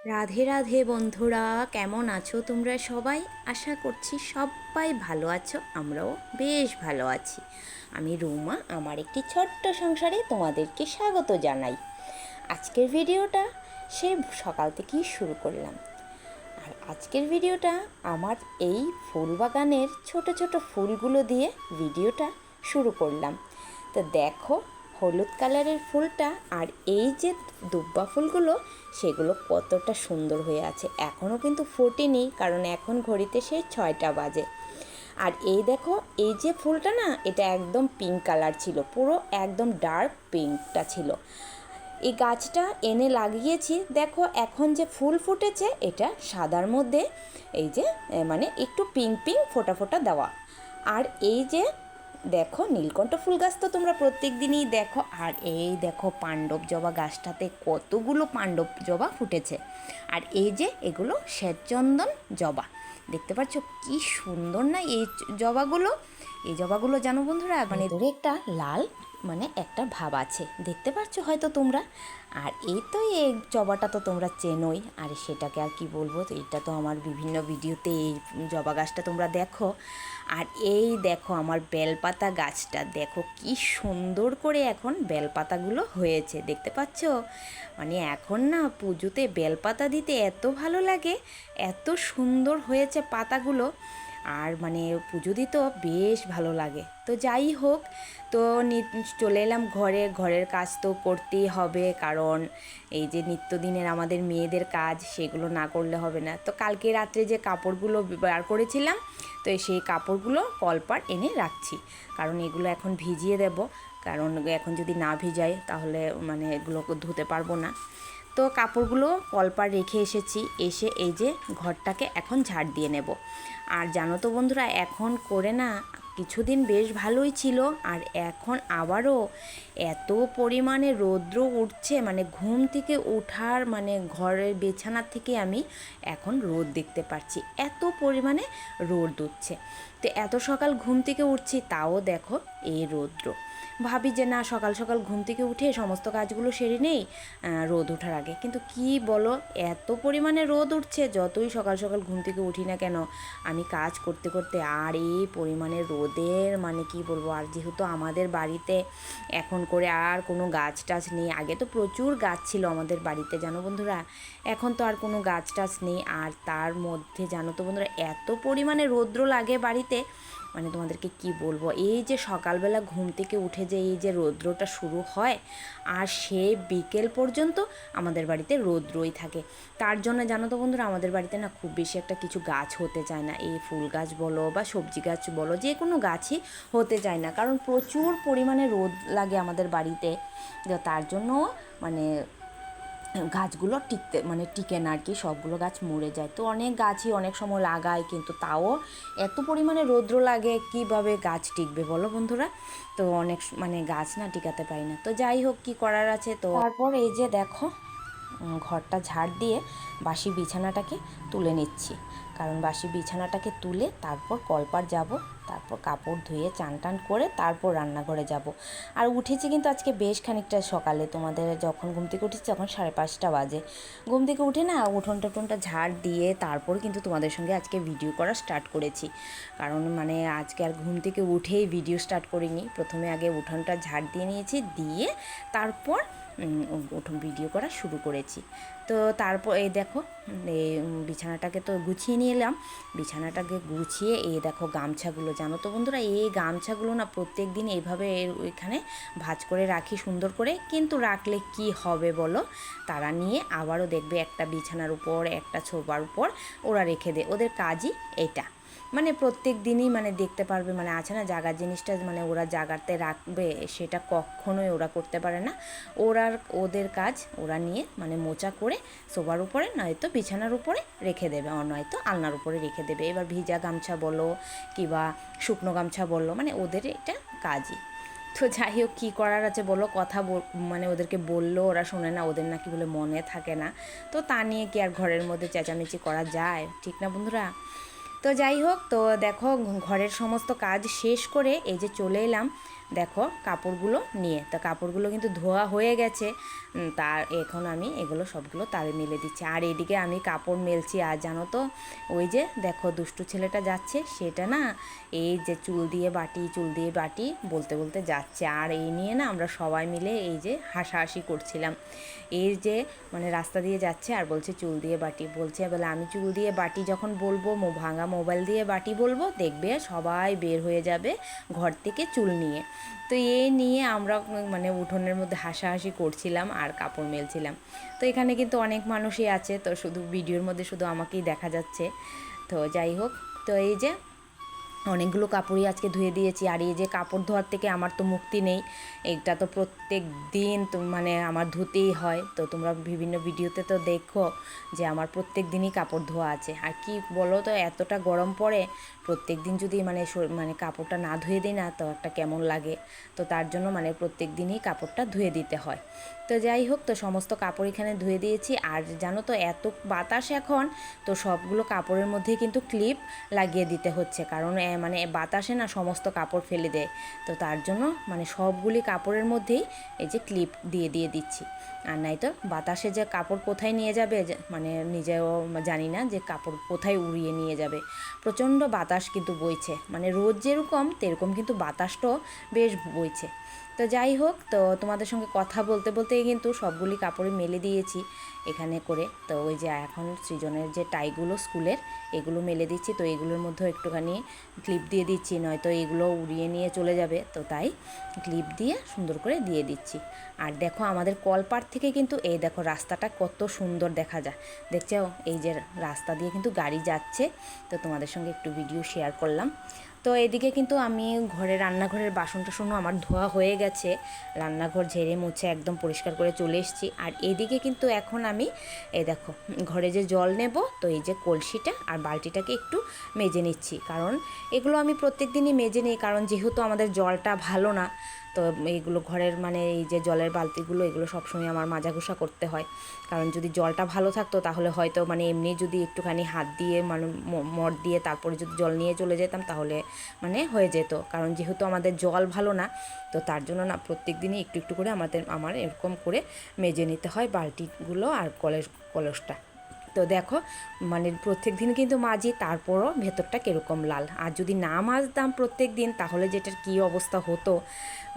রাধে রাধে বন্ধুরা, কেমন আছো তোমরা সবাই? আশা করছি সবাই ভালো আছো, আমরাও বেশ ভালো আছি। আমি রুমা, আমার একটি ছোট্ট সংসারে তোমাদেরকে স্বাগত জানাই। আজকের ভিডিওটা সে সকাল থেকেই শুরু করলাম। আর আজকের ভিডিওটা আমার এই ফুল বাগানের ছোট ছোট ফুলগুলো দিয়ে ভিডিওটা শুরু করলাম। তো দেখো, হলুদ কালারের ফুলটা আর এই যে দুব্বা ফুলগুলো, সেগুলো কতটা সুন্দর হয়ে আছে। এখনও কিন্তু ফোটেনি, কারণ এখন ঘড়িতে সেই 6টা বাজে। আর এই দেখো, এই যে ফুলটা না, এটা একদম পিঙ্ক কালার ছিল, পুরো একদম ডার্ক পিঙ্কটা ছিল। এই গাছটা এনে লাগিয়েছি, দেখো এখন যে ফুল ফুটেছে এটা সাদার মধ্যে এই যে মানে একটু পিঙ্ক পিঙ্ক ফোটা ফোটা দেওয়া। আর এই যে দেখো, নীলকণ্ঠ ফুল গাছ তো তোমরা প্রত্যেক দিনই দেখো। আর এই দেখো, পাণ্ডব জবা গাছটাতে কতগুলো পাণ্ডব জবা ফুটেছে। আর এই যে এগুলো শ্বেতচন্দন জবা, দেখতে পাচ্ছ কি সুন্দর না এই জবাগুলো। এই জবাগুলো জানো বন্ধুরা, মানে ধরে একটা লাল মানে একটা ভাব আছে, দেখতে পাচ্ছ হয়তো তোমরা। আর এই তো এই জবাটা তো তোমরা চেনোই, আর সেটাকে আর কি বলবো, তো এটা তো আমার বিভিন্ন ভিডিওতে এই জবা গাছটা তোমরা দেখো। আর এই দেখো আমার বেলপাতা গাছটা, দেখো কি সুন্দর করে এখন বেলপাতাগুলো হয়েছে, দেখতে পাচ্ছ। মানে এখন না পুজোতে বেলপাতা দিতে এত ভালো লাগে, এত সুন্দর হয়েছে পাতাগুলো। আর মানে পুজো দিতেও বেশ ভালো লাগে। তো যাই হোক, তো চলে এলাম ঘরের কাজ তো করতেই হবে, কারণ এই যে নিত্যদিনের আমাদের মেয়েদের কাজ, সেগুলো না করলে হবে না। তো কালকে রাত্রে যে কাপড়গুলো বার করেছিলাম, তো সেই কাপড়গুলো কলপার এনে রাখছি, কারণ এগুলো এখন ভিজিয়ে দেব। কারণ এখন যদি না ভিজাই তাহলে মানে এগুলো ধুতে পারবো না। তো কাপড়গুলো কলপার রেখে এসেছি, এসে এই যে ঘরটাকে এখন ঝাড় দিয়ে নেব। আর জানো তো বন্ধুরা, এখন করে না কিছুদিন বেশ ভালোই ছিল, আর এখন আবারও এত পরিমাণে রৌদ্র উঠছে, মানে ঘুম থেকে ওঠার মানে ঘরের বিছানার থেকে আমি এখন রোদ দেখতে পাচ্ছি, এত পরিমাণে রোদ উঠছে। তো এত সকাল ঘুম থেকে উঠছি, তাও দেখো এই রৌদ্র। ভাবি যে না, সকাল সকাল ঘুম থেকে উঠে সমস্ত কাজগুলো সেরে নেই রোদ ওঠার আগে, কিন্তু কি বলো, এত পরিমাণে রোদ উঠছে, যতই সকাল সকাল ঘুম থেকে উঠি না কেন আমি কাজ করতে করতে, আর এই পরিমাণে রোদের মানে কি বলবো। আর যেহেতু আমাদের বাড়িতে এখন করে আর কোনো গাছ টাছ নেই, আগে তো প্রচুর গাছ ছিল আমাদের বাড়িতে জানো বন্ধুরা, এখন তো আর কোনো গাছ টাছ নেই। আর তার মধ্যে জানো তো বন্ধুরা, এত পরিমাণে রৌদ্র লাগে বাড়িতে, মানে তোমাদেরকে কি বলবো। এই যে সকালবেলা ঘুম থেকে উঠে যে এই যে রৌদ্রটা শুরু হয়, আর সে বিকেল পর্যন্ত আমাদের বাড়িতে রৌদ্রই থাকে। তার জন্য জানো তো বন্ধুরা, আমাদের বাড়িতে না খুব বেশি একটা কিছু গাছ হতে চায় না, এই ফুল গাছ বলো বা সবজি গাছ বলো, যে কোনো গাছই হতে চায় না, কারণ প্রচুর পরিমাণে রোদ লাগে আমাদের বাড়িতে। তার জন্য মানে গাছগুলো টিকে না আর কি, সবগুলো গাছ মরে যায়। তো অনেক গাছই অনেক সময় লাগায়, কিন্তু তাও এত পরিমাণে রৌদ্র লাগে, কিভাবে গাছ টিকবে বলো বন্ধুরা। তো অনেক মানে গাছ না টিকাতে পারি না। তো যাই হোক, কি করার আছে। তো তারপর এই যে দেখো, ঘরটা ঝাড় দিয়ে বাসি বিছানাটাকে তুলে নিচ্ছি, কারণ বাসি বিছানাটাকে তুলে তারপর কলপার যাব, তারপর কাপড় ধুয়ে চান টান করে তারপর রান্নাঘরে যাব। আর উঠেছি কিন্তু আজকে বেশ খানিকটা সকালে, তোমাদের যখন ঘুম থেকে উঠেছি তখন 5:30 বাজে। ঘুম থেকে উঠে না উঠোন টুঠোনটা ঝাড় দিয়ে তারপর কিন্তু তোমাদের সঙ্গে আজকে ভিডিও করা স্টার্ট করেছি, কারণ মানে আজকে আর ঘুম থেকে উঠেই ভিডিও স্টার্ট করিনি, প্রথমে আগে উঠোনটা ঝাড় দিয়ে নিয়েছি, দিয়ে তারপর উঠোন ভিডিও করা শুরু করেছি। তো তারপর এই দেখো, এই বিছানাটাকে তো গুছিয়ে নিয়ে এলাম, বিছানাটাকে গুছিয়ে এই দেখো গামছাগুলো, জানো তো বন্ধুরা, এই গামছাগুলো না প্রত্যেক দিন এইভাবে ওইখানে ভাঁজ করে রাখি সুন্দর করে, কিন্তু রাখলে কি হবে বলো, তারা নিয়ে আবারও দেখবে একটা বিছানার উপর একটা ছোবার উপর ওরা রেখে দেয়, ওদের কাজই এটা। মানে প্রত্যেক দিনই মানে দেখতে পারবে, মানে আছে না জাগার জিনিসটা, মানে ওরা জাগাতে রাখবে, সেটা কখনোই ওরা করতে পারে না। ওদের কাজ ওরা নিয়ে মানে মোচা করে সোফার উপরে নয়তো বিছানার উপরে রেখে দেবে, নয়তো আলনার উপরে রেখে দেবে। এবার ভিজা গামছা বলো কিংবা শুকনো গামছা বললো, মানে ওদের এটা কাজই। তো যাই হোক, কী করার আছে বলো, মানে ওদেরকে বললো ওরা শোনে না, ওদের নাকি বলে মনে থাকে না। তো তা নিয়ে কি আর ঘরের মধ্যে চেঁচামেচি করা যায়, ঠিক না বন্ধুরা। তো যাই হোক, তো দেখো ঘরের সমস্ত কাজ শেষ করে এই যে চলে এলাম দেখো কাপড়গুলো নিয়ে, তো কাপড়গুলো কিন্তু ধোয়া হয়ে গেছে। তার এখন আমি এগুলো সবগুলো তারে মেলে দিচ্ছি। আর এদিকে আমি কাপড় মেলছি। আর জানো তো ওই যে দেখো দুষ্টু ছেলেটা যাচ্ছে, সেটা না এই যে চুল দিয়ে বাটি বলতে বলতে যাচ্ছে। আর এই নিয়ে না আমরা সবাই মিলে এই যে হাসাহাসি করছিলাম। এই যে মানে রাস্তা দিয়ে যাচ্ছে আর বলছে চুল দিয়ে বাটি, বলছে বলে আমি চুল দিয়ে বাটি যখন বলবো, ভাঙা মোবাইল দিয়ে বাটি বলবো, দেখবে সবাই বের হয়ে যাবে ঘর থেকে চুল নিয়ে। তো এই নিয়ে আমরা মানে উঠোনের মধ্যে হাসাহাসি করছিলাম আর কাপড় মেলছিলাম। তো এখানে কিন্তু অনেক মানুষই আছে, তো শুধু ভিডিওর মধ্যে শুধু আমাকেই দেখা যাচ্ছে। তো যাই হোক, তো এই যে অনেকগুলো কাপড়ই আজকে ধুয়ে দিয়েছি। আর এই যে কাপড় ধোয়ার থেকে আমার তো মুক্তি নেই, এটা তো প্রত্যেক দিন তো মানে আমার ধুতেই হয়। তো তোমরা বিভিন্ন ভিডিওতে তো দেখো যে আমার প্রত্যেক দিনই কাপড় ধোয়া আছে। আর কি বলো তো, এতটা গরম পড়ে, প্রত্যেক দিন যদি মানে কাপড়টা না ধুয়ে দিই না তো একটা কেমন লাগে। তো তার জন্য মানে প্রত্যেক দিনই কাপড়টা ধুয়ে দিতে হয়। তো যাই হোক, তো সমস্ত কাপড় এখানে ধুয়ে দিয়েছি। আর জানো তো এত বাতাস এখন, তো সবগুলো কাপড়ের মধ্যেই কিন্তু ক্লিপ লাগিয়ে দিতে হচ্ছে, কারণ মানে বাতাসে না সমস্ত কাপড় ফেলে দেয়। তো তার জন্য মানে সবগুলি কাপড়ের মধ্যেই এই যে ক্লিপ দিয়ে দিচ্ছি। আর নাই তো বাতাসে যে কাপড় কোথায় নিয়ে যাবে মানে নিজেও জানি না যে কাপড় কোথায় উড়িয়ে নিয়ে যাবে। প্রচণ্ড বাতাস কিন্তু বইছে, মানে রোদ যেরকম তেরকম কিন্তু বাতাসটাও বেশ বইছে। তো যাই হোক, তো তোমাদের সঙ্গে কথা বলতে বলতেই কিন্তু সবগুলি কাপড়ে মেলে দিয়েছি এখানে করে। তো ওই যে এখন সৃজনের যে টাইগুলো স্কুলের, এগুলো মেলে দিচ্ছি। তো এগুলোর মধ্যেও একটুখানি ক্লিপ দিয়ে দিচ্ছি, নয়তো এগুলো উড়িয়ে নিয়ে চলে যাবে। তো তাই ক্লিপ দিয়ে সুন্দর করে দিয়ে দিচ্ছি। আর দেখো আমাদের কলপাড় থেকে কিন্তু এই দেখো রাস্তাটা কত সুন্দর দেখা যায়, দেখছো? এই যে রাস্তা দিয়ে কিন্তু গাড়ি যাচ্ছে। তো তোমাদের সঙ্গে একটু ভিডিও শেয়ার করলাম। তো এদিকে কিন্তু আমি রান্নাঘরের বাসন টাসনও আমার ধোয়া হয়ে গেছে, রান্নাঘর ঝেড়ে মুছে একদম পরিষ্কার করে চলে এসেছি। আর এদিকে কিন্তু এখন আমি এই দেখো ঘরে যে জল নেব, তো এই যে কলসিটা আর বালতিটাকে একটু মেজে নিচ্ছি, কারণ এগুলো আমি প্রত্যেক দিনই মেজে নিই, কারণ যেহেতু আমাদের জলটা ভালো না। তো এইগুলো ঘরের মানে এই যে জলের বালতিগুলো, এগুলো সবসময় আমার মাজা ঘষা করতে হয়। কারণ যদি জলটা ভালো থাকতো তাহলে হয়তো মানে এমনি যদি একটুখানি হাত দিয়ে মানে মট দিয়ে তারপরে যদি জল নিয়ে চলে যেতাম তাহলে মানে হয়ে যেত। কারণ যেহেতু আমাদের জল ভালো না, তো তার জন্য না প্রত্যেক দিনই একটু একটু করে আমার এরকম করে মেজে নিতে হয় বালতিগুলো আর কলসটা। তো দেখো মানে প্রত্যেক দিন কিন্তু মাজি, তারপরও ভেতরটা কীরকম লাল। আর যদি না মাজতাম প্রত্যেক দিন তাহলে যেটার কী অবস্থা হতো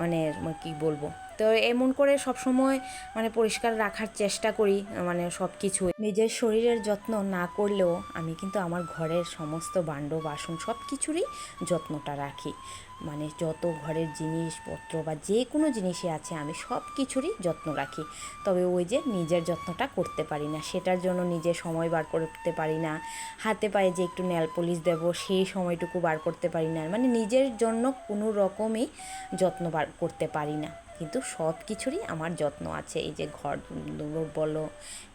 মানে কী বলবো। তো এমন করে সব সময় মানে পরিষ্কার রাখার চেষ্টা করি, মানে সব কিছু। নিজের শরীরের যত্ন না করলেও আমি কিন্তু আমার ঘরের সমস্ত ভাণ্ড বাসন সব কিছুরই যত্নটা রাখি। মানে যত ঘরের জিনিসপত্র বা যে কোনো জিনিসই আছে আমি সব কিছুরই যত্ন রাখি। তবে ওই যে নিজের যত্নটা করতে পারি না, সেটার জন্য নিজে সময় বার করতে পারি না। হাতে পায়ে যে একটু নেল পলিশ দেবো সেই সময়টুকু বার করতে পারি না, মানে নিজের জন্য কোনো রকমই যত্ন বার করতে পারি না। কিন্তু সব কিছুরই আমার যত্ন আছে। এই যে ঘর বলো,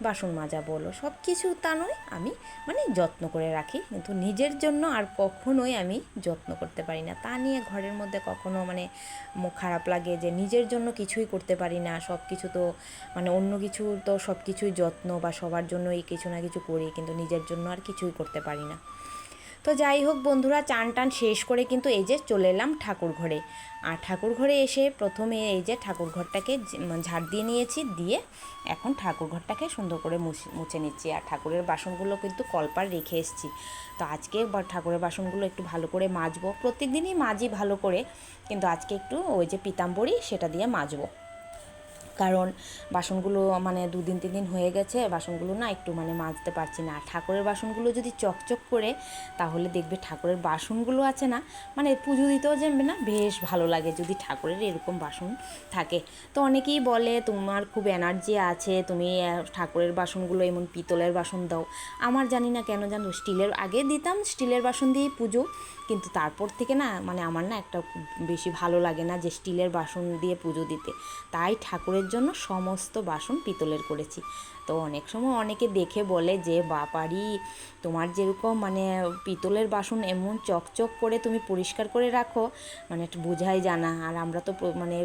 বাসন মাজা বলো, সব কিছু তা নয় আমি মানে যত্ন করে রাখি, কিন্তু নিজের জন্য আর কখনোই আমি যত্ন করতে পারি না। তা নিয়ে ঘরের মধ্যে কখনো মানে মুখ খারাপ লাগে যে নিজের জন্য কিছুই করতে পারি না। সব কিছু তো মানে অন্য কিছু তো সব কিছুই যত্ন বা সবার জন্যই কিছু না কিছু করি, কিন্তু নিজের জন্য আর কিছুই করতে পারি না। তো যাই হোক বন্ধুরা, চান টান শেষ করে কিন্তু এই যে চলে এলাম ঠাকুর ঘরে। আর ঠাকুর ঘরে এসে প্রথমে এই যে ঠাকুর ঘরটাকে ঝাড় দিয়ে নিয়েছি, দিয়ে এখন ঠাকুর ঘরটাকে সুন্দর করে মুছে নিচ্ছি। আর ঠাকুরের বাসনগুলো কিন্তু কলপার রেখে এসেছি। তো আজকে ঠাকুরের বাসনগুলো একটু ভালো করে মাজবো, প্রত্যেক দিনই মাজি ভালো করে, কিন্তু আজকে একটু ওই যে পিতাম্বরী সেটা দিয়ে মাজবো। কারণ বাসনগুলো মানে 2 দিন 3 দিন হয়ে গেছে, বাসনগুলো না একটু মানে মাজতে পারছি না। আর ঠাকুরের বাসনগুলো যদি চকচক করে, তাহলে দেখবে ঠাকুরের বাসনগুলো আছে না মানে পুজো দিতেও যাবে না, বেশ ভালো লাগে যদি ঠাকুরের এরকম বাসন থাকে। তো অনেকেই বলে তোমার খুব এনার্জি আছে, তুমি ঠাকুরের বাসনগুলো এমন পিতলের বাসন দাও। আমার জানি না কেন জানো, স্টিলের আগে দিতাম, স্টিলের বাসন দিয়েই পুজো, কিন্তু তারপর থেকে না মানে আমার না একটা বেশি ভালো লাগে না যে স্টিলের বাসন দিয়ে পুজো দিতে। তাই ঠাকুরের জন্য সমস্ত বাসন পিতলের করেছি। তো অনেক সময় অনেকে দেখে বলে যে বাপারি তোমার যেরকম মানে পিতলের বাসন এমন চকচক করে তুমি পরিষ্কার করে রাখো, মানে একটু বোঝাই জানা। আর আমরা তো মানে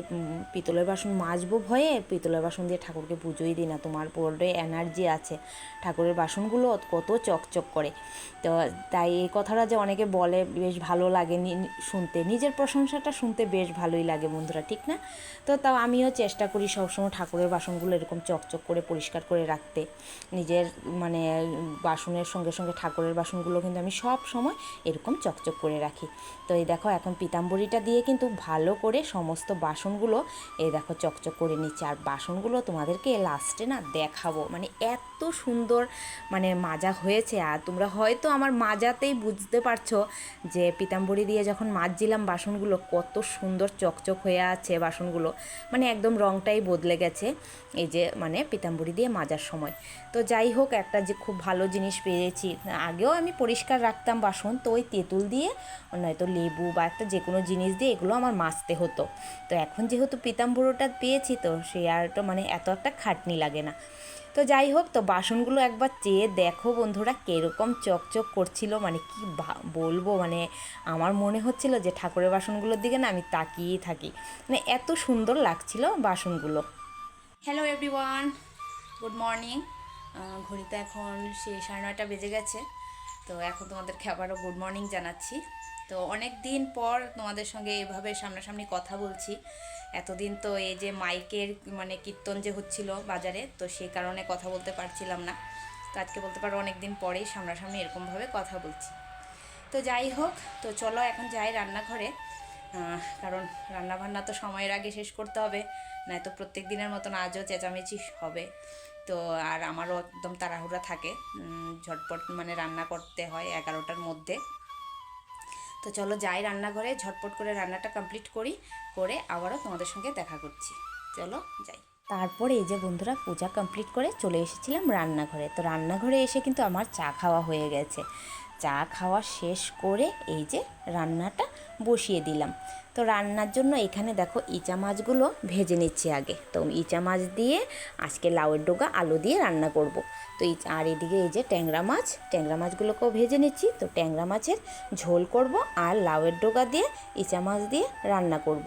পিতলের বাসন মাজবো ভয়ে পিতলের বাসন দিয়ে ঠাকুরকে পুজোই দিই না। তোমার পরে এনার্জি আছে, ঠাকুরের বাসনগুলো কত চকচক করে। তো তাই এই কথাটা যে অনেকে বলে বেশ ভালো লাগে শুনতে, নিজের প্রশংসাটা শুনতে বেশ ভালোই লাগে বন্ধুরা, ঠিক না? তো তাও আমিও চেষ্টা করি সবসময় ঠাকুরের বাসনগুলো এরকম চকচক করে পরিষ্কার করে রাখতে। নিজের মানে বাসনের সঙ্গে সঙ্গে ঠাকুরের বাসনগুলো কিন্তু আমি সব সময় এরকম চকচক করে রাখি। তো এই দেখো এখন পিতাম্বরীটা দিয়ে কিন্তু ভালো করে সমস্ত বাসনগুলো এই দেখো চকচক করে নিচ্ছে। আর বাসনগুলো তোমাদেরকে লাস্টে না দেখাবো, মানে এত সুন্দর মানে মাজা হয়েছে। আর তোমরা হয়তো আমার মাজাতেই বুঝতে পারছো যে পিতাম্বরী দিয়ে যখন মাজছিলাম বাসনগুলো কত সুন্দর চকচক হয়ে আছে বাসনগুলো, মানে একদম রঙটাই বদলে গেছে এই যে মানে পিতাম্বরী দিয়ে মাজার সময়। তো যাই হোক, একটা যে খুব ভালো জিনিস পেয়েছি। আগেও আমি পরিষ্কার রাখতাম বাসন, তো ওই তেঁতুল দিয়ে নয়তো লেবু বা একটা যে কোনো জিনিস দিয়ে এগুলো আমার মাজতে হতো। তো এখন যেহেতু পিতাম্বরটা পেয়েছি তো সে আর তো মানে এত একটা খাটনি লাগে না। তো যাই হোক, তো বাসনগুলো একবার চেয়ে দেখো বন্ধুরা কীরকম চকচক করছিল, মানে কি বলবো, মানে আমার মনে হচ্ছিল যে ঠাকুরের বাসনগুলোর দিকে না আমি তাকিয়েই থাকি, মানে এত সুন্দর লাগছিল বাসনগুলো। Hello everyone, good morning. ঘড়িতে এখন 9:30 বেজে গেছে। তো এখন তোমাদেরকে আবারও গুড মর্নিং জানাচ্ছি। তো অনেক দিন পর তোমাদের সঙ্গে এভাবে সামনাসামনি কথা বলছি। এতদিন তো এই যে মাইকের মানে কীর্তন যে হচ্ছিল বাজারে, তো সেই কারণে কথা বলতে পারছিলাম না। তো আজকে বলতে পারো অনেক দিন পরেই সামনাসামনি এরকমভাবে কথা বলছি। তো যাই হোক, তো চলো এখন যাই রান্নাঘরে, কারণ রান্নাবান্না তো সময়ের আগে শেষ করতে হবে, নয়তো প্রত্যেক দিনের মতন আজও চেঁচামেচি হবে। তো আর আমারও একদম তাড়াহুড়া থাকে, ঝটপট মানে রান্না করতে হয় 11টার মধ্যে। তো চলো যাই রান্নাঘরে, ঝটপট করে রান্নাটা কমপ্লিট করি, করে আবারও তোমাদের সঙ্গে দেখা করছি। চলো যাই। তারপরে এই যে বন্ধুরা পূজা কমপ্লিট করে চলে এসেছিলাম রান্নাঘরে। তো রান্নাঘরে এসে কিন্তু আমার চা খাওয়া হয়ে গেছে। চা খাওয়া শেষ করে এই যে রান্নাটা বসিয়ে দিলাম। তো রান্নার জন্য এখানে দেখো ইচা মাছগুলো ভেজে নিচ্ছি আগে। তো ইচা মাছ দিয়ে আজকে লাউয়ের ডগা আলু দিয়ে রান্না করব। তো আর এদিকে এই যে ট্যাংরা মাছগুলোকেও ভেজে নিচ্ছি। তো ট্যাংরা মাছের ঝোল করব আর লাউয়ের ডগা দিয়ে ইচা মাছ দিয়ে রান্না করব।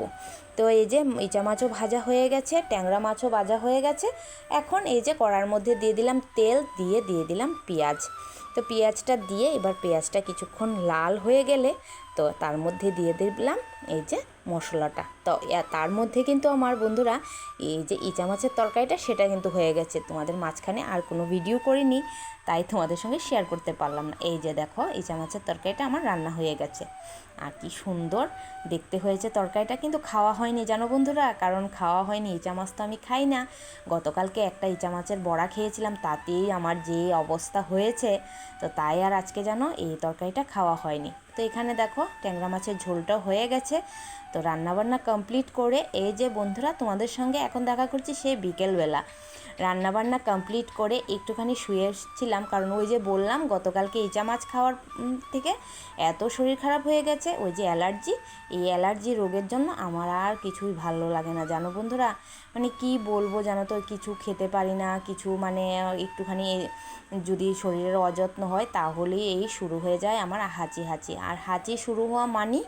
তো এই যে ইচা মাছও ভাজা হয়ে গেছে, ট্যাংরা মাছও ভাজা হয়ে গেছে। এখন এই যে কড়ার মধ্যে দিয়ে দিলাম তেল, দিয়ে দিলাম পেঁয়াজ। তো পেঁয়াজটা দিয়ে এবার পেঁয়াজটা কিছুক্ষণ লাল হয়ে গেলে তো তার মধ্যে দিয়ে দিলাম এই যে মশলাটা। তো তার মধ্যে কিন্তু আমার বন্ধুরা এই যে ইচা মাছের তরকারিটা সেটা কিন্তু হয়ে গেছে। তোমাদের মাঝখানে আর কোনো ভিডিও করিনি, তাই তোমাদের সঙ্গে শেয়ার করতে পারলাম না। এই যে দেখো ইচা মাছের তরকারিটা আমার রান্না হয়ে গেছে। আর কি সুন্দর দেখতে হয়েছে তরকারিটা, কিন্তু খাওয়া হয়নি জানো বন্ধুরা, কারণ খাওয়া হয়নি, ইচা মাছ তো আমি খাই না। গতকালকে একটা ইচা মাছের বড়া খেয়েছিলাম, তাতেই আমার যে অবস্থা হয়েছে। তো তাই আর আজকে জানো এই তরকারিটা খাওয়া হয়নি। তো এখানে দেখো ট্যাংরা মাছের ঝোলটাও হয়ে গেছে। তো রান্নাবান্না কমপ্লিট করে এই যে বন্ধুরা তোমাদের সঙ্গে এখন দেখা করছি সেই বিকেলবেলা। রান্নাবান্না কমপ্লিট করে একটুখানি শুয়ে এসেছিলাম, কারণ ওই যে বললাম গতকালকে ইচা মাছ খাওয়ার থেকে এত শরীর খারাপ হয়ে গেছে, ওই যে অ্যালার্জি, এই অ্যালার্জি রোগের জন্য আমার আর কিছুই ভালো লাগে না জানো বন্ধুরা। মানে কি বলবো জানো তো, কিছু খেতে পারি না, কিছু মানে একটুখানি যদি শরীরের অযত্ন হয় তাহলেই এই শুরু হয়ে যায় আমার হাঁচি। আর হাঁচি শুরু হওয়া মানে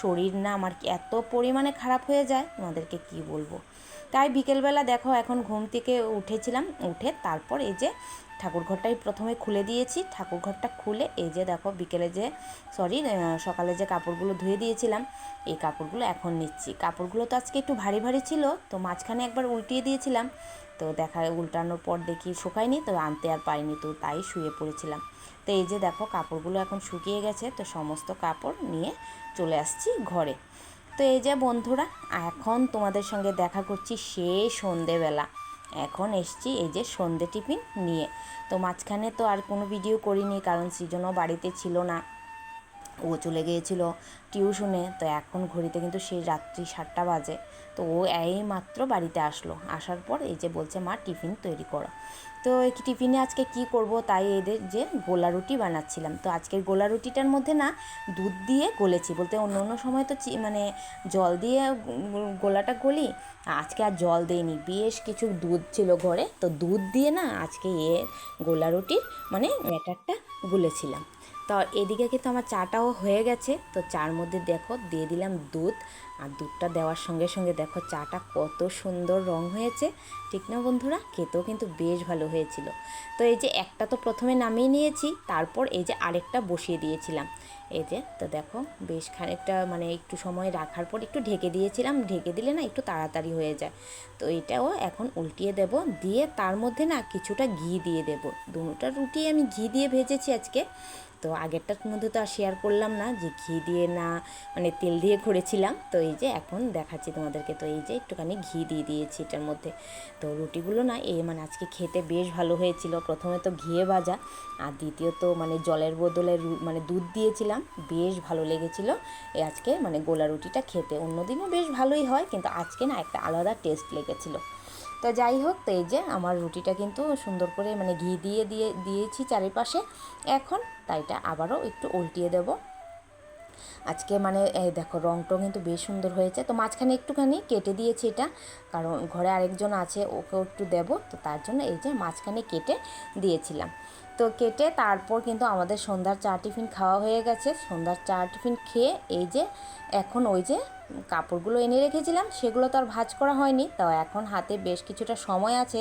শরীর না আমার এত পরিমাণে খারাপ হয়ে যায় তোমাদেরকে কি বলবো। তাই বিকেলবেলা দেখো এখন ঘুম থেকে উঠেছিলাম, উঠে তারপর এই যে ঠাকুরঘরটাই প্রথমে খুলে দিয়েছি। ঠাকুরঘরটা খুলে এই যে দেখো বিকেলে যে সকালে যে কাপড়গুলো ধুয়ে দিয়েছিলাম এই কাপড়গুলো এখন নিচ্ছি। কাপড়গুলো তো আজকে একটু ভারী ভারী ছিল, তো মাঝখানে একবার উল্টিয়ে দিয়েছিলাম। তো উল্টানোর পর দেখি শুকায়নি, তো আনতে আর পারিনি, তো তাই শুয়ে পড়েছিলাম। তো এই যে দেখো কাপড়গুলো এখন শুকিয়ে গেছে, তো সমস্ত কাপড় নিয়ে চলে আসছি ঘরে। তো এই যে বন্ধুরা এখন তোমাদের সঙ্গে দেখা করছি সেই সন্ধেবেলা। এখন এসছি এই যে সন্ধে টিফিন নিয়ে। তো মাঝখানে তো আর কোনো ভিডিও করিনি, কারণ সৃজনও বাড়িতে ছিল না। ও চলে গিয়েছিল টিউশনে। তো এখন ঘড়িতে কিন্তু সেই রাত্রি 7টা বাজে। তো ও এই মাত্র বাড়িতে আসলো, আসার পর এই যে বলছে মা টিফিন তৈরি করো। তো এই টিফিনে আজকে কি করব, তাই এদের যে গোলা রুটি বানাচ্ছিলাম। তো আজকের গোলা রুটিটার মধ্যে না দুধ দিয়ে গলেছি, বলতে অন্য অন্য সময় তো মানে জল দিয়ে গোলাটা গলি, আজকে আর জল দেইনি, বেশ কিছু দুধ ছিল ঘরে, তো দুধ দিয়ে না আজকে গোলা রুটির মানে ব্যাটারটা গুলেছিলাম। তো এদিকে কিন্তু আমার চাটাও হয়ে গেছে। তো চার মধ্যে দেখো দিয়ে দিলাম দুধ, আর দুধটা দেওয়ার সঙ্গে সঙ্গে দেখো চাটা কত সুন্দর রং হয়েছে, ঠিক না বন্ধুরা? খেতেও কিন্তু বেশ ভালো হয়েছিল। তো এই যে একটা তো প্রথমে নামিয়ে নিয়েছি, তারপর এই যে আরেকটা বসিয়ে দিয়েছিলাম। এই যে তো দেখো বেশ খানিকটা মানে একটু সময় রাখার পর একটু ঢেকে দিয়েছিলাম, ঢেকে দিলে না একটু তাড়াতাড়ি হয়ে যায়। তো এটাও এখন উল্টিয়ে দেব, দিয়ে তার মধ্যে না কিছুটা ঘি দিয়ে দেব। দুটোটা রুটি আমি ঘি দিয়ে ভেজেছি আজকে। তো আগেরটার মধ্যে তো আর শেয়ার করলাম না যে ঘি দিয়ে না মানে তেল দিয়ে করেছিলাম। তো এই যে এখন দেখাচ্ছি তোমাদেরকে। তো এই যে একটুখানি ঘি দিয়ে দিয়েছি এটার মধ্যে। তো রুটিগুলো না মানে আজকে খেতে বেশ ভালো হয়েছিল। প্রথমে তো ঘিয়ে ভাজা, আর দ্বিতীয়ত মানে জলের বদলে মানে দুধ দিয়েছিলাম, বেশ ভালো লেগেছিলো এই আজকে মানে গোলা রুটিটা খেতে। অন্যদিনও বেশ ভালোই হয়, কিন্তু আজকে না একটা আলাদা টেস্ট লেগেছিলো। তো যাই হোক, তো এই যে আমার রুটিটা কিন্তু সুন্দর করে মানে ঘি দিয়েছি চারিপাশে এখন। তাই এটা আবারও একটু উল্টিয়ে দেব আজকে। মানে এই দেখো রংটাও কিন্তু বেশ সুন্দর হয়েছে। তো মাঝখানে একটুখানি কেটে দিয়েছি এটা, কারণ ঘরে আরেকজন আছে, ওকেও একটু দেবো, তো তার জন্য এই যে মাঝখানে কেটে দিয়েছিলাম। তো কেটে তারপর কিন্তু আমাদের সন্ধ্যার চা টিফিন খাওয়া হয়ে গেছে। সন্ধ্যার চা টিফিন খেয়ে এই যে এখন ওই যে কাপড়গুলো এনে রেখেছিলাম, সেগুলো তো আর ভাঁজ করা হয়নি। তো এখন হাতে বেশ কিছুটা সময় আছে,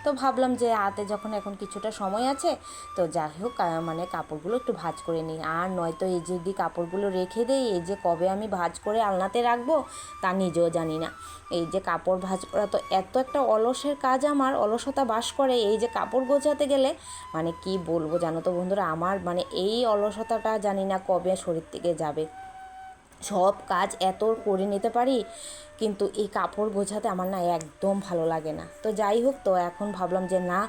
তো ভাবলাম যে হাতে যখন এখন কিছুটা সময় আছে, তো যাই হোক মানে কাপড়গুলো একটু ভাঁজ করে নিই। আর নয়তো এই যদি কাপড়গুলো রেখে দেই, এই যে কবে আমি ভাঁজ করে আলনাতে রাখবো তা নিজেও জানি না। এই যে কাপড় ভাঁজ করা তো এত একটা অলসের কাজ, আমার অলসতা বাস করে এই যে কাপড় গোছাতে গেলে। মানে কি বলবো জানো তো বন্ধুরা, আমার মানে এই অলসতাটা জানি না কবে শরীর থেকে যাবে। সব কাজ এত করে নিতে পারি, কিন্তু এই কাপড় গোছাতে আমার না একদম ভালো লাগে না। তো যাই হোক, তো এখন ভাবলাম যে না,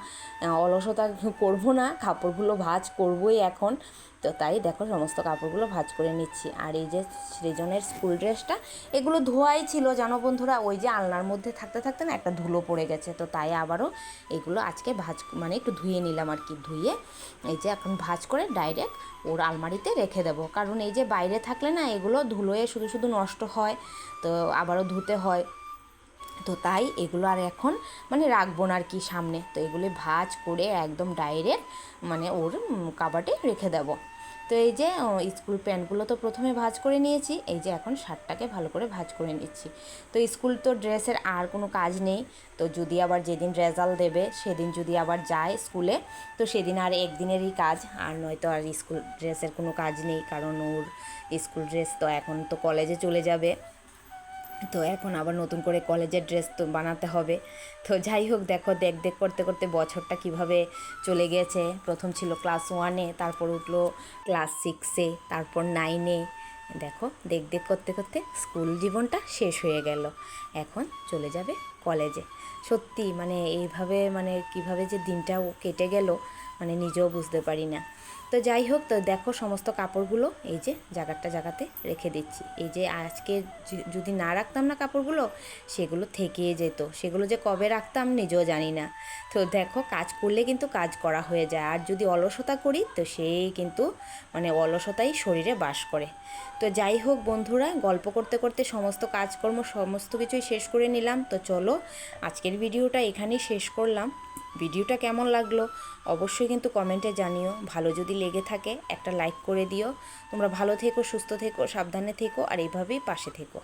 অলসতা করবো না, কাপড়গুলো ভাঁজ করবোই এখন। তো তাই দেখো সমস্ত কাপড়গুলো ভাঁজ করে নিচ্ছি। আর এই যে সৃজনের স্কুল ড্রেসটা, এগুলো ধোয়াই ছিল জানো বন্ধুরা, ওই যে আলনার মধ্যে থাকতে থাকতে না একটা ধুলো পড়ে গেছে। তো তাই আবারও এগুলো আজকে ভাঁজ মানে একটু ধুয়ে নিলাম আর কি। ধুয়ে এই যে এখন ভাঁজ করে ডাইরেক্ট ওর আলমারিতে রেখে দেবো, কারণ এই যে বাইরে থাকলে না এগুলো ধুলোয় শুধু শুধু নষ্ট হয়, তো আবারও ধুতে হয়। তো তাই এগুলো আর এখন মানে রাখবো না আর কি সামনে। তো এগুলো ভাঁজ করে একদম ডাইরেক্ট মানে ওর কাবার্ডে রেখে দেবো। তো এই যে স্কুল প্যান্টগুলো তো প্রথমে ভাঁজ করে নিয়েছি, এই যে এখন শার্টটাকে ভালো করে ভাঁজ করে নিচ্ছি। তো স্কুল তো ড্রেসের আর কোনো কাজ নেই। তো যদি আবার যেদিন রেজাল্ট দেবে সেদিন যদি আবার যায় স্কুলে, তো সেদিন আর একদিনেরই কাজ, আর নয়তো আর স্কুল ড্রেসের কোনো কাজ নেই, কারণ ওর স্কুল ড্রেস তো এখন তো কলেজে চলে যাবে। তো এখন আবার নতুন করে কলেজের ড্রেস তো বানাতে হবে। তো যাই হোক, দেখো দেখ করতে করতে বছরটা কিভাবে চলে গেছে। প্রথম ছিল ক্লাস 1-এ, তারপর উঠলো ক্লাস 6-এ, তারপর 9-এ। দেখো দেখ করতে করতে স্কুল জীবনটা শেষ হয়ে গেল, এখন চলে যাবে কলেজে। সত্যি মানে এইভাবে মানে কিভাবে যে দিনটাও কেটে গেল মানে নিজেও বুঝতে পারি না। তো যাই হোক, তো দেখো সমস্ত কাপড়গুলো এই যে জায়গাতে রেখে দিচ্ছি। এই যে আজকে যদি না রাখতাম না কাপড়গুলো, সেগুলো থেকে যেত, সেগুলো যে কবে রাখতাম নিজেও জানি না। তো দেখো কাজ করলে কিন্তু কাজ করা হয়ে যায়, আর যদি অলসতা করি তো সেই কিন্তু মানে অলসতাই শরীরে বাস করে। তো যাই হোক বন্ধুরা, গল্প করতে করতে সমস্ত কাজকর্ম সমস্ত কিছুই শেষ করে নিলাম। তো চলো আজকের ভিডিওটা এখানেই শেষ করলাম। ভিডিওটা কেমন লাগলো অবশ্যই কিন্তু কমেন্টে জানিও। ভালো যদি লেগে থাকে একটা লাইক করে দিও। তোমরা ভালো থেকো, সুস্থ থেকো, সাবধানে থেকো, আর এইভাবেই পাশে থেকো।